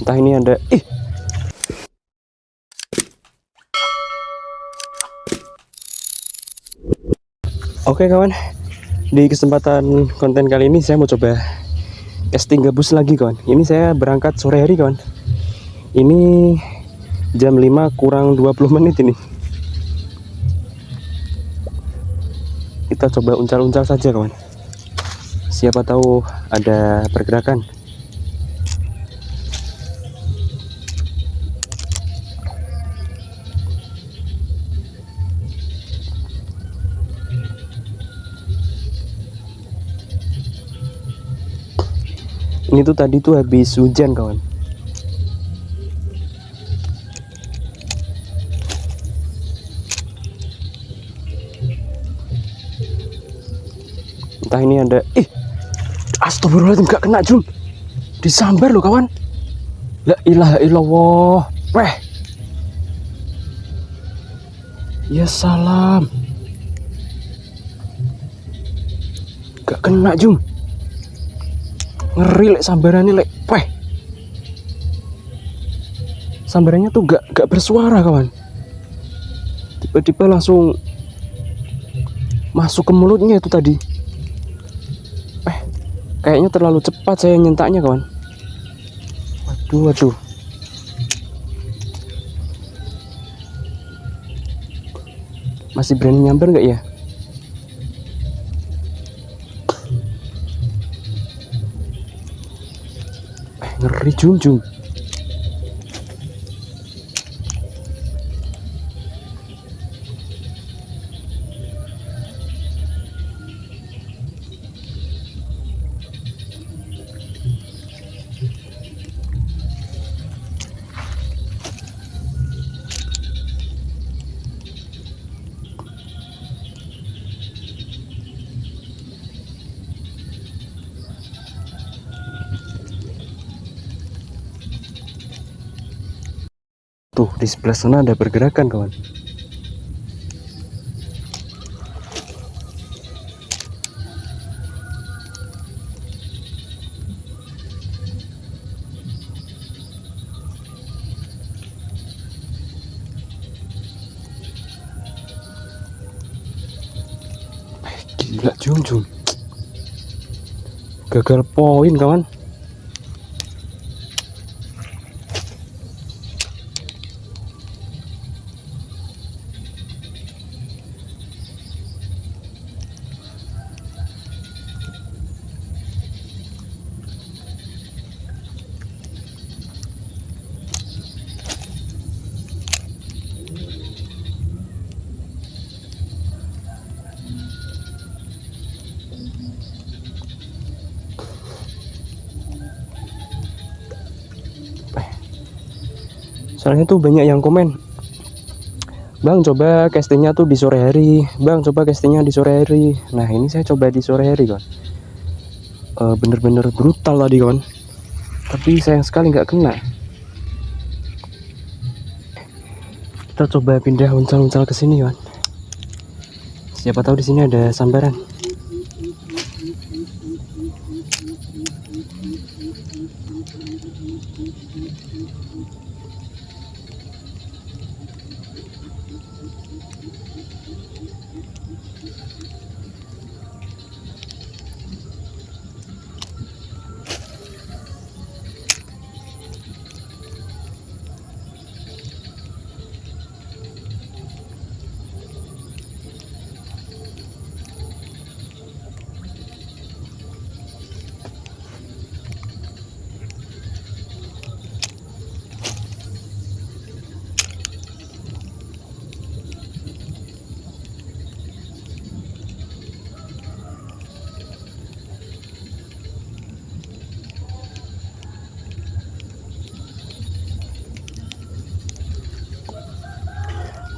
Entah ini ada Oke kawan, di kesempatan konten kali ini saya mau coba casting gabus lagi kawan. Ini saya berangkat sore hari kawan. Ini jam 5 kurang 20 menit ini. Kita coba uncal-uncal saja kawan. Siapa tahu ada pergerakan. Ini tuh tadi tuh habis hujan kawan. Entah ini ada astagfirullahaladzim, gak kena Jum. Disambar loh kawan. La ilaha illallah. Weh. Ya salam. Gak kena Jum. Ngeri lek sambarannya lek. Weh. Sambarannya tuh gak bersuara kawan. Tiba-tiba langsung masuk ke mulutnya itu tadi. Kayaknya terlalu cepat saya nyentaknya kawan. Waduh. Masih berani nyamber nggak ya? Ngeri Jum. Tuh di sebelah sana ada pergerakan kawan. Gila Jum. Gagal poin kawan. Soalnya tuh banyak yang komen, Bang coba castingnya tuh di sore hari, Bang coba castingnya di sore hari. Nah ini saya coba di sore hari kawan. Bener-bener brutal tadi kawan. Tapi sayang sekali nggak kena. Kita coba pindah uncal-uncal ke sini kawan. Siapa tahu di sini ada sambaran.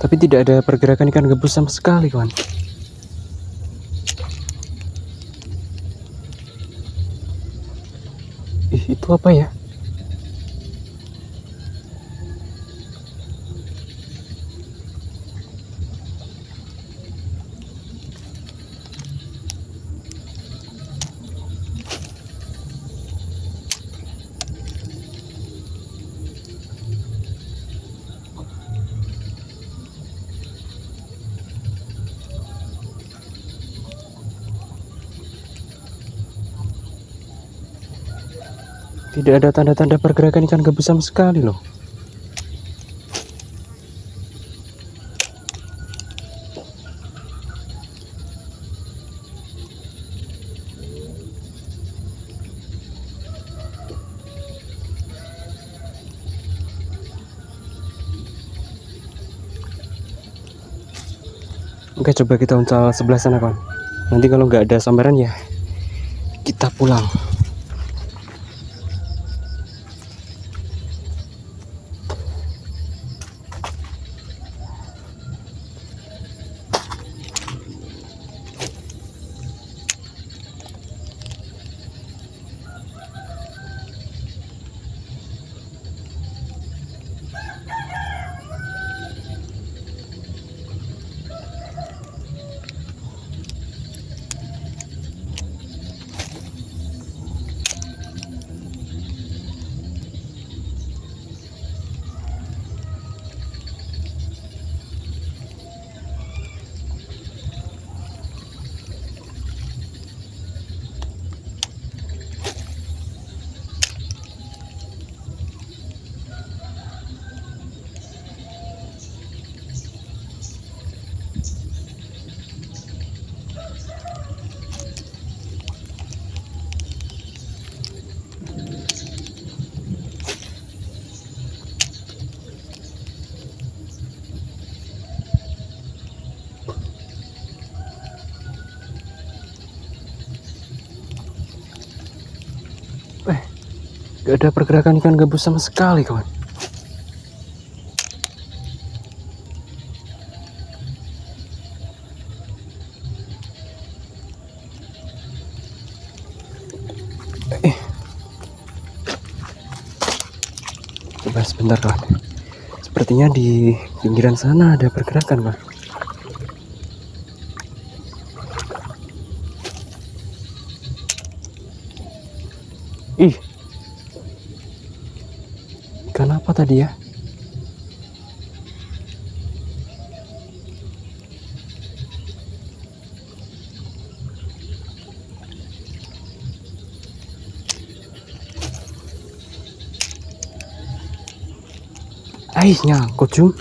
Tapi tidak ada pergerakan ikan gabus sama sekali kawan. Itu apa ya? Tidak ada tanda-tanda pergerakan ikan gabus sama sekali loh. Oke, coba kita uncal sebelah sana kawan. Nanti kalau nggak ada sambaran ya kita pulang. Gak ada pergerakan ikan gabus sama sekali kawan. Coba sebentar kawan. Sepertinya di pinggiran sana ada pergerakan kawan. Ih, ikan apa tadi ya? Nyangkut Jum.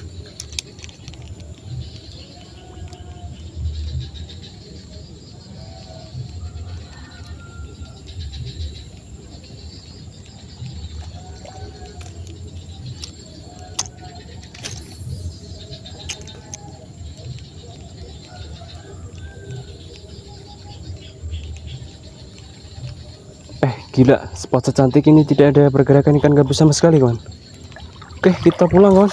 Gila, spot secantik ini tidak ada pergerakan ikan gabus sama sekali kawan. Oke, kita pulang kawan.